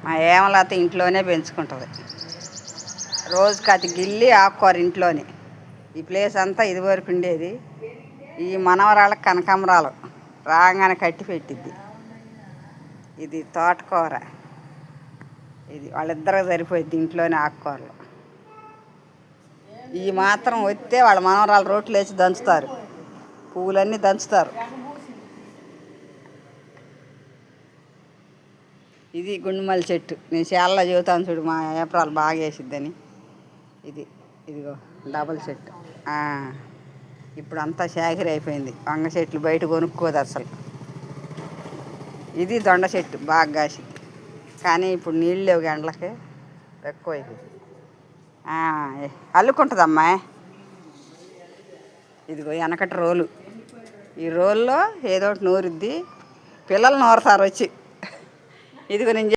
మా ఏమలత ఇంట్లోనే పెంచుకుంటుంది. రోజుకి అది గిల్లి ఆకుకూర ఇంట్లోనే. ఈ ప్లేస్ అంతా ఇదివరకు ఉండేది. ఈ మనవరాళ్ళకి కనకాంబరాలు రాగానే కట్టి పెట్టిద్ది. ఇది తోటకూర, ఇది వాళ్ళిద్దరికి సరిపోయింది ఇంట్లోనే ఆకుకూరలు. ఈ మాత్రం వస్తే వాళ్ళ మనవరాలు రోట్లు వేసి దంచుతారు, పువ్వులన్నీ దంచుతారు. ఇది గుండుమల్లి చెట్టు. నేను చాలా చెబుతాను చూడు, మా ఏప్రాలు బాగా వేసిద్దని. ఇదిగో డబల్ చెట్టు. ఇప్పుడు అంతా షాకిరి అయిపోయింది. వంగ చెట్లు బయట కొనుక్కోదు అసలు. ఇది దొండ చెట్టు బాగా కాసి, కానీ ఇప్పుడు నీళ్ళు లేవు గంటలకి, ఎక్కువ అయిపోయింది. అల్లుకుంటుందమ్మా. ఇదిగో వెనకటి రోలు. ఈ రోల్లో ఏదో ఒకటి నూరుద్ది, పిల్లలు నూరుతారు వచ్చి. ఇదిగో నేను